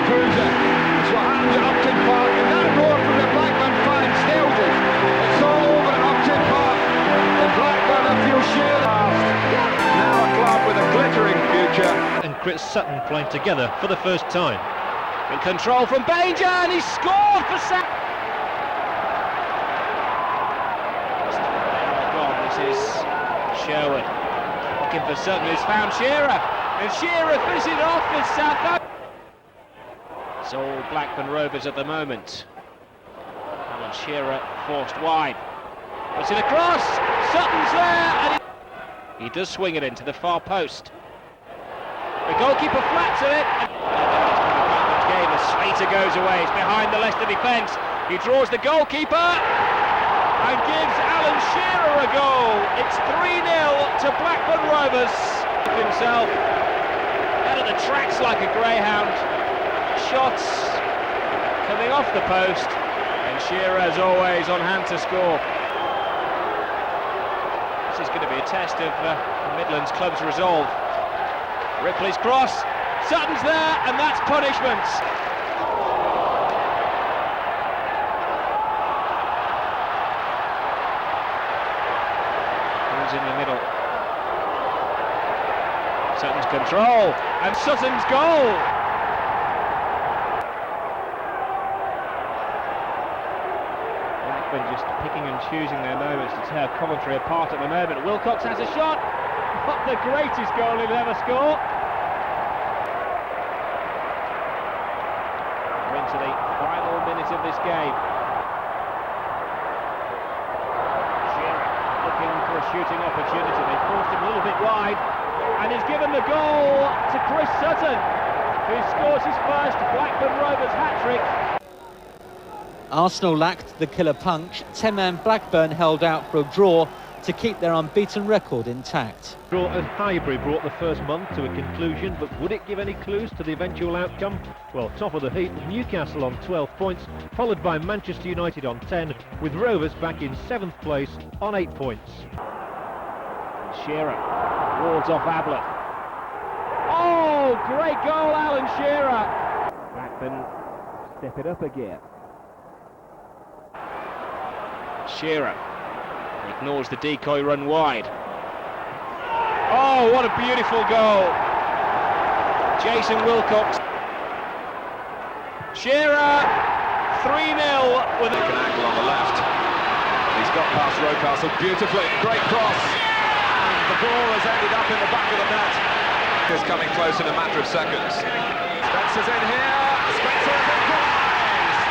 cruiser. It's what happened at Upton Park, and that roar from the Blackburn fans nails it. It's all over at Upton Park, and Blackburn have feel sheer last. Now a club with a glittering future. And Chris Sutton playing together for the first time. In control from Banger, and he scored for Sam. This is Sherwood. Looking for Sutton, who's found Shearer. And Shearer finishes it off with Southampton. It's all Blackburn Rovers at the moment. Alan Shearer forced wide. Puts it across. Sutton's there, and he does swing it into the far post. The goalkeeper flats at it. Game as Slater goes away. It's behind the Leicester defence. He draws the goalkeeper and gives Alan Shearer a goal. It's 3-0 to Blackburn Rovers. Himself out of the tracks like a greyhound. Shots coming off the post, and Shearer, as always, on hand to score. This is going to be a test of the Midlands club's resolve. Ripley's cross, Sutton's there, and that's punishment. Who's in the middle? Sutton's control, and Sutton's goal. Blackburn just picking and choosing their moments to tear Coventry apart at the moment. Wilcox has a shot. Not the greatest goal he'll ever score. We're into the final minute of this game. Shearer looking for a shooting opportunity. They forced him a little bit wide, and he's given the goal to Chris Sutton, who scores his first Blackburn Rovers hat-trick. Arsenal lacked the killer punch. 10-man Blackburn held out for a draw to keep their unbeaten record intact. Draw at Highbury brought the first month to a conclusion, but would it give any clues to the eventual outcome? Well, top of the heap, Newcastle on 12 points, followed by Manchester United on 10, with Rovers back in 7th place on 8 points. Shearer wards off Ablett. Oh, great goal, Alan Shearer! Blackburn step it up a gear. Shearer ignores the decoy run wide. Oh, what a beautiful goal! Jason Wilcox. Shearer, 3-0 with an angle on the left. He's got past Rocastle beautifully. Great cross. And the ball has ended up in the back of the net. It's coming close in a matter of seconds. Spencer's in here. Spencer has equalised.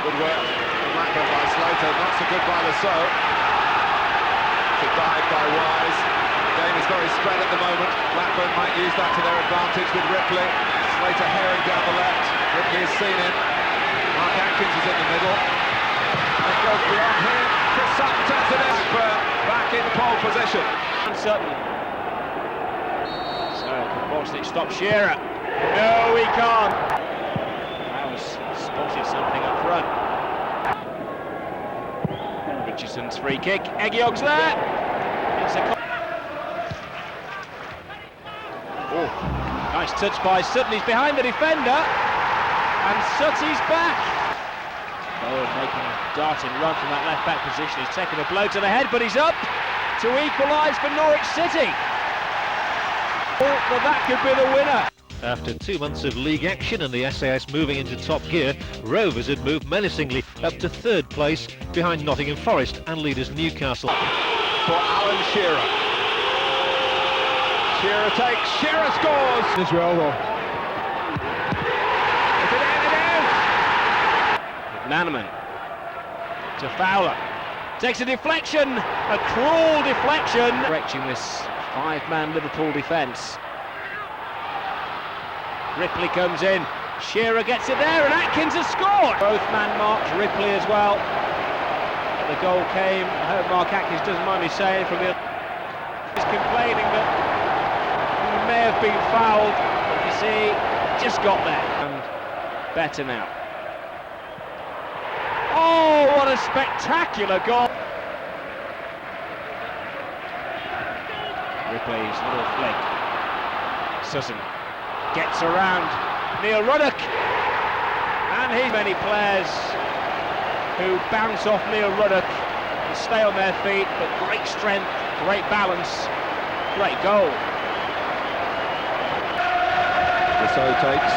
Good work from Blackburn by Slater. Not so good by Lasso. To dive by Wise. The game is very spread at the moment. Blackburn might use that to their advantage with Ripley. Slater herring down the left. Ripley has seen him. Mark Atkins is in the middle. And it goes beyond him. Chris Sutton turns it in. Blackburn back in pole position. And Sutton. So, Bosnic stops Shearer. No, he can't. Bowers spotted something up front. Richardson's free kick. Eggiog's there. It's a nice touch by Sutton. He's behind the defender, and Sutty's back. Bowen making a darting run from that left back position. He's taken a blow to the head, but he's up to equalise for Norwich City. But that could be the winner. After 2 months of league action and the SAS moving into top gear, Rovers had moved menacingly up to 3rd place behind Nottingham Forest and leaders Newcastle. For Alan Shearer. Shearer takes, Shearer scores! This well though. Nanaman to Fowler. Takes a deflection, a cruel deflection. Stretching this 5-man Liverpool defence. Ripley comes in, Shearer gets it there, and Atkins has scored! Both man marked, Ripley as well. But the goal came, I hope Mark Atkins doesn't mind me saying, from the... He's complaining that he may have been fouled, but you see, just got there. And better now. Oh, what a spectacular goal! Ripley's little flick. Sutton gets around Neil Ruddock. And he's many players who bounce off Neil Ruddock and stay on their feet, but great strength, great balance, great goal. So takes.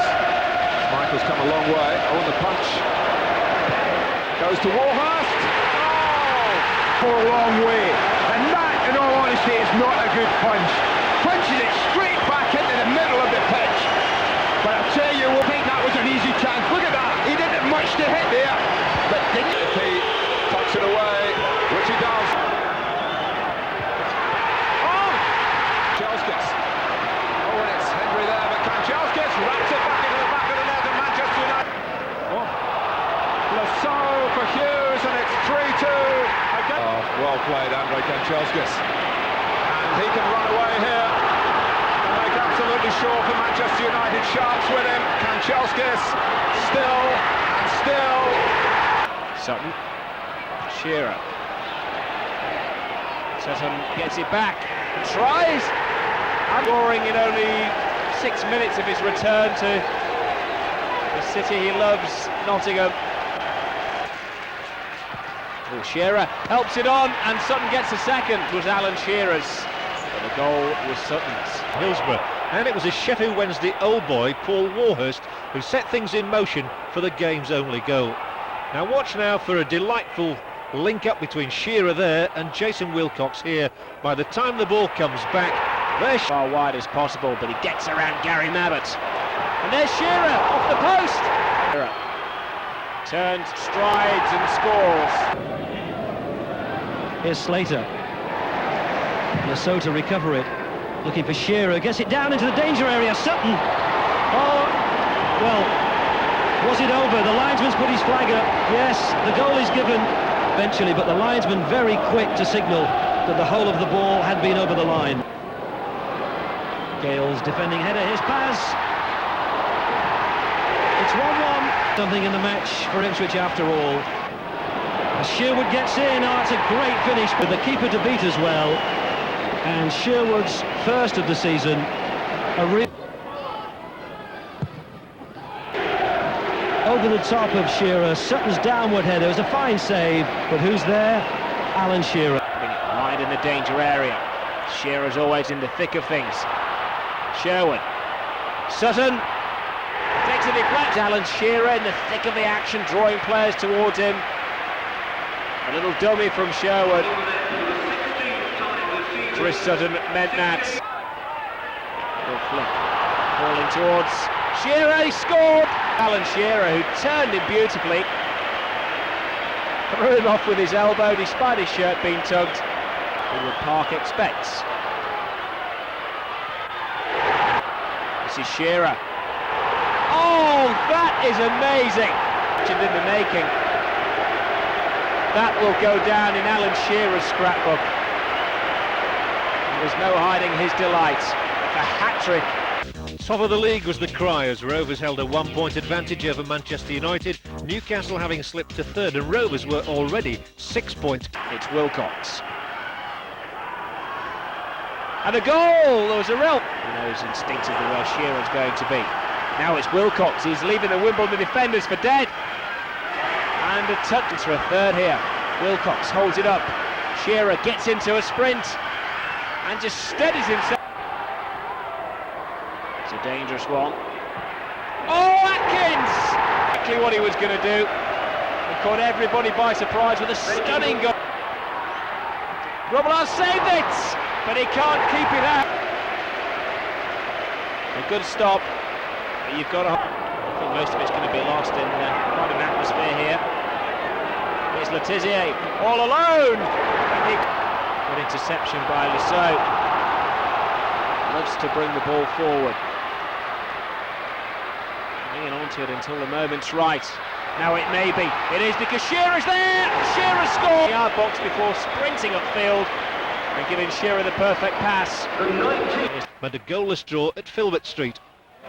Michael's come a long way. Oh, and the punch goes to Warhurst. Oh! For a long way. And that, in all honesty, is not a good punch. Punches it straight back into the middle of the pitch. But I tell you, I think that was an easy chance. Look at that. He didn't much to hit there. But didn't He tucks it away, which he does. Oh! Chelskis. Oh, and it's Henry there, but can Chelskis wraps it back into the back of the net of Manchester United. Oh. Lasso for Hughes, and it's 3-2. Again. Oh, well played, Andrei Kanchelskis. And he can run away here. And make absolutely sure for Manchester United. Sharps with him. Kanchelskis still and still. Sutton. Shearer. Sutton gets it back. Tries. Scoring in only 6 minutes of his return to the city he loves, Nottingham. Oh, Shearer helps it on, and Sutton gets a second. It was Alan Shearer's, but the goal was Sutton's. Hillsborough, and it was a Sheffield Wednesday old boy, Paul Warhurst, who set things in motion for the game's only goal. Now watch now for a delightful link-up between Shearer there and Jason Wilcox here. By the time the ball comes back, there's Far wide as possible, but he gets around Gary Mabbott. And there's Shearer off the post. Shearer turns, strides and scores. Here's Slater. Lasso to recover it. Looking for Shearer. Gets it down into the danger area. Sutton. Oh, well, was it over? The linesman's put his flag up. Yes, the goal is given eventually, but the linesman very quick to signal that the whole of the ball had been over the line. Gale's defending header, his pass. It's 1-1. Something in the match for Ipswich after all. As Sherwood gets in, oh, it's a great finish with the keeper to beat as well. And Sherwood's first of the season. Over the top of Shearer, Sutton's downward header. It was a fine save, but who's there? Alan Shearer. Wide in the danger area. Shearer's always in the thick of things. Sherwood. Sutton takes a deflect. Alan Shearer in the thick of the action, drawing players towards him. A little dummy from Sherwood. Chris Sutton meant that. Little flick. Falling towards Shearer, he scored! Alan Shearer, who turned him beautifully. Threw him off with his elbow despite his shirt being tugged. Woodward Park expects. This is Shearer. Oh, that is amazing! In the making. That will go down in Alan Shearer's scrapbook. There's no hiding his delight. A hat-trick. top of the league was the cry as Rovers held a 1-point advantage over Manchester United, Newcastle having slipped to third, and Rovers were already 6 points. It's Wilcox. And a goal! There was a real... He knows instinctively where Shearer's going to be. Now it's Wilcox. He's leaving the Wimbledon defenders for dead. And a touch for a third here. Wilcox holds it up. Shearer gets into a sprint and just steadies himself. It's a dangerous one. Oh, Atkins! Exactly what he was going to do. He caught everybody by surprise with a stunning goal. Robillard saved it, but he can't keep it out. A good stop. But you've got to... I think most of it's going to be lost in quite an atmosphere here. Here's Letizier, all alone! Good interception by Lasso. Loves to bring the ball forward. Hanging on to it until the moment's right. Now it may be. It is because Shearer's there! Shearer scored! The yard box before sprinting upfield and giving Shearer the perfect pass. But a goalless draw at Filbert Street.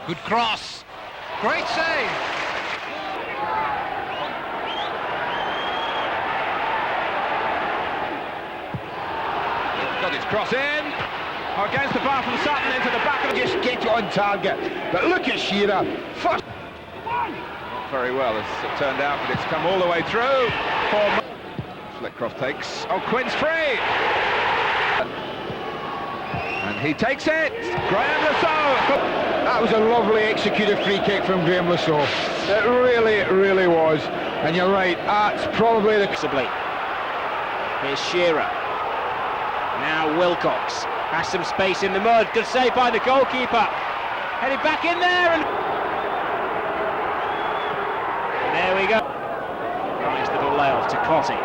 Good cross. Great save. Got his cross in. Against the bar from Sutton into the back of the... Just get it on target. But look at Shearer. First... Not very well as it turned out, but it's come all the way through. Flitcroft takes... Oh, Quinn's free! And he takes it! Graham Lasso! That was a lovely executed free kick from Graham Lasso. It really was. And you're right, that's probably the... Here's Shearer. Now Wilcox has some space in the mud. Good save by the goalkeeper. Headed back in there and there we go. Nice little layoff to Cotty.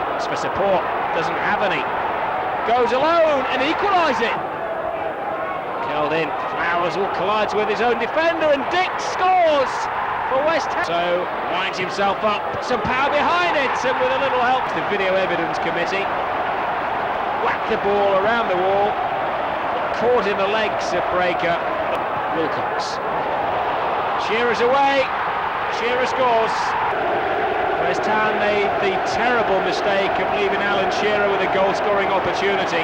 Looks for support. Doesn't have any. Goes alone and equalise it. Curled in. Flowers will collides with his own defender and Dick scores for West Ham. So winds himself up. Some power behind it and with a little help the video evidence committee. Whacked the ball around the wall, caught in the legs of Breaker. Wilcox. Shearer's away. Shearer scores. West Ham made the terrible mistake of leaving Alan Shearer with a goal-scoring opportunity.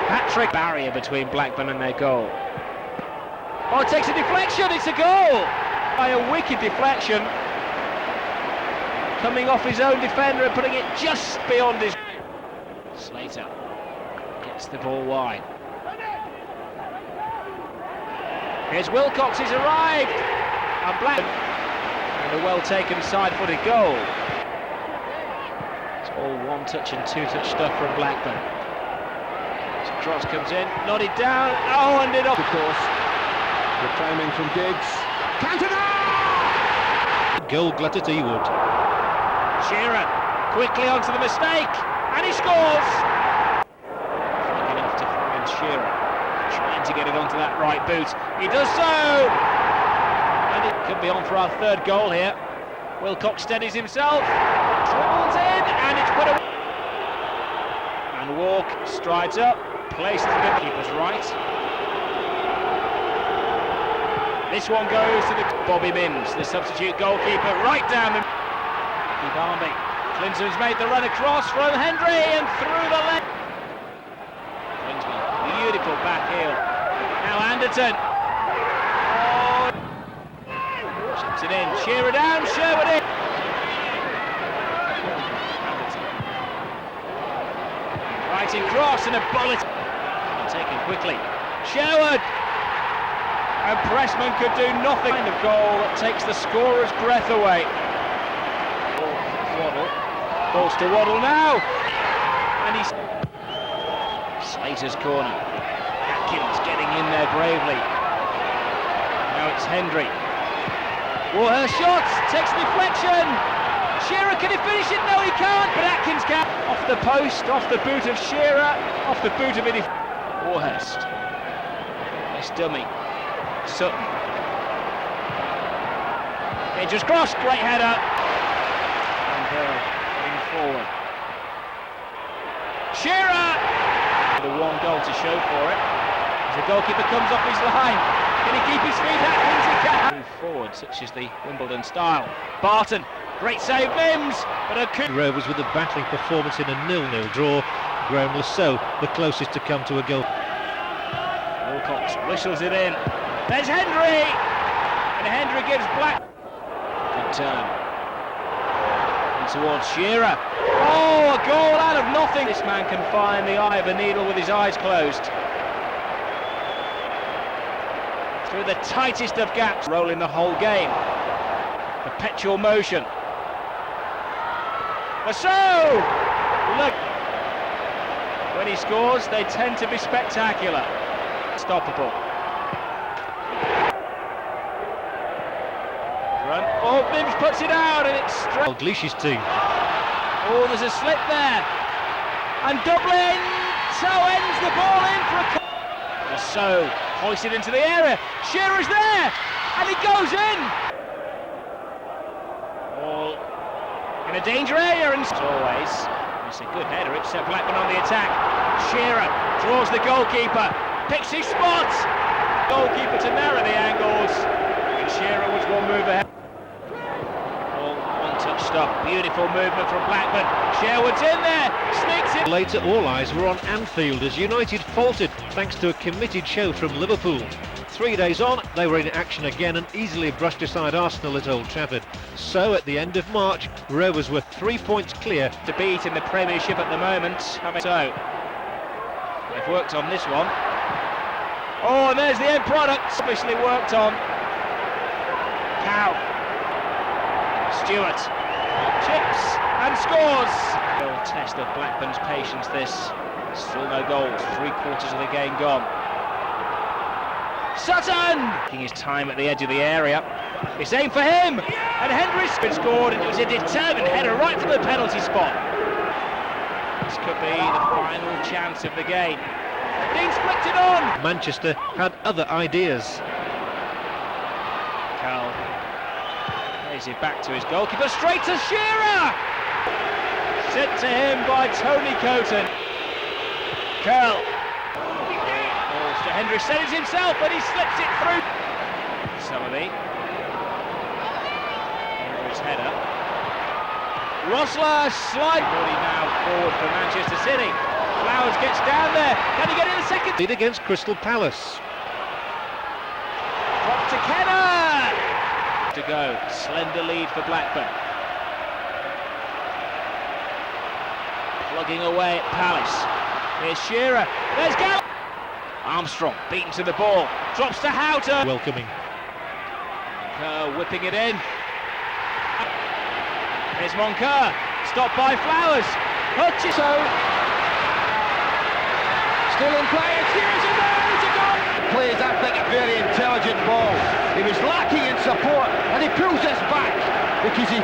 Hat-trick barrier between Blackburn and their goal. Oh, it takes a deflection. It's a goal by a wicked deflection, coming off his own defender and putting it just beyond his. Slater gets the ball wide. Here's Wilcox, he's arrived. And Blackburn, and a well-taken side-footed goal. It's all one-touch and two-touch stuff from Blackburn. So cross comes in, nodded down. Oh, and it off. Of course, the timing from Giggs. Cantona! Goal gutted he would. Shearer quickly onto the mistake. And he scores! Quick enough to find Shearer, trying to get it onto that right boot. He does so! And it could be on for our third goal here. Wilcox steadies himself, dribbles in, and it's put away. And Walk strides up, places the keeper's right. This one goes to the Bobby Mims, the substitute goalkeeper, right down the... Keep Army. Clinton's made the run across from Hendry and through the leg. Clinton, beautiful back heel. Now Anderton. Oh. Chips it in. Shearer down, Sherwood in. Anderton. Fighting cross and a bullet. Taken quickly. Sherwood. And Pressman could do nothing. Kind of goal that takes the scorer's breath away. Waddle. Balls to Waddle now, and he's Slater's corner. Atkins getting in there bravely. Now it's Hendry. Warhurst shots, takes the deflection. Shearer, can he finish it? No, he can't. But Atkins can. Off the post, off the boot of Shearer, off the boot of Warhurst. Nice dummy. Sutton. Dangerous cross, great header. Forward. Shearer! The one goal to show for it. As the goalkeeper comes off his line. Can he keep his feet? Atkins, he can. Forward, such as the Wimbledon style. Barton, great save, Mims, but a coup. Rovers with a battling performance in a 0-0 draw. Graham Lasso, the closest to come to a goal. Wilcox whistles it in. There's Hendry! And Hendry gives Black. Good turn. Towards Shearer. Oh, a goal out of nothing. This man can find the eye of a needle with his eyes closed. Through the tightest of gaps, rolling the whole game. Perpetual motion. So, look. When he scores, they tend to be spectacular. Stoppable. Run. Oh, Mims puts it out and it's straight. Dalglish's team. Oh, there's a slip there. And Dublin so ends the ball in for a... So hoisted into the area. Shearer's there and he goes in. Ball in a danger area and as always. It's a good header. It's Blackburn on the attack. Shearer draws the goalkeeper. Picks his spot. Goalkeeper to narrow the angles. And Shearer was one move ahead. Ball on to Great stop, beautiful movement from Blackburn. Sherwood's in there, sneaks in. Later, all eyes were on Anfield as United faltered thanks to a committed show from Liverpool. 3 days on, they were in action again and easily brushed aside Arsenal at Old Trafford. So, at the end of March, Rovers were 3 points clear To beat in the Premiership at the moment. So, they've worked on this one. Oh, and there's the end product. Obviously worked on. Cow. Stewart. Chips and scores. Real test of Blackburn's patience this. Still no goals. 3/4 of the game gone. Sutton! Taking his time at the edge of the area. It's aimed for him! And Henry's been scored, and it was a determined header right from the penalty spot. This could be the final chance of the game. Dean's flicked it on! Manchester had other ideas. Carl plays it back to his goalkeeper, straight to Shearer! Sent to him by Tony Coton. Carl. Balls to Hendry, sends himself, and he slips it through. Somerby. Hendry's header. Rosler slide. Really now forward for Manchester City. Flowers gets down there. Can he get in a second? Did against Crystal Palace. Drop to Kenner. To go. Slender lead for Blackburn. Plugging away at Palace. Here's Shearer. There's Gall. Armstrong beaten to the ball. Drops to Houghton. Welcoming. Whipping it in. Here's Moncur. Stopped by Flowers. Hutchison. Still in play, and Shearer's in there, it's a goal! Plays, I think, a very intelligent ball. He was lacking in support, and he pulls this back, because he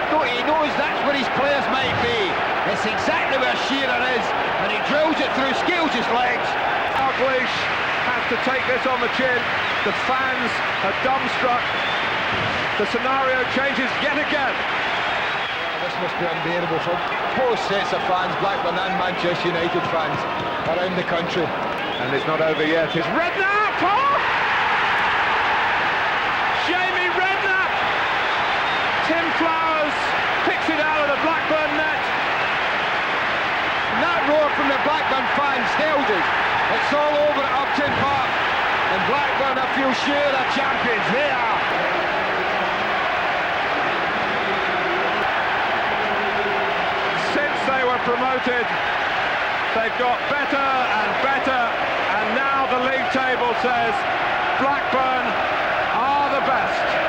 knows that's where his players might be. It's exactly where Shearer is, and he drills it through, scales his legs. Dalglish has to take this on the chin. The fans are dumbstruck. The scenario changes yet again. This must be unbearable for both sets of fans, Blackburn and Manchester United fans around the country. And it's not over yet. It's Redknapp! Oh! Jamie Redknapp! Tim Flowers picks it out of the Blackburn net. And that roar from the Blackburn fans tells us it's all over at Upton Park. And Blackburn, I feel sure, are champions. They are. They were promoted, they've got better and better, and now the league table says Blackburn are the best.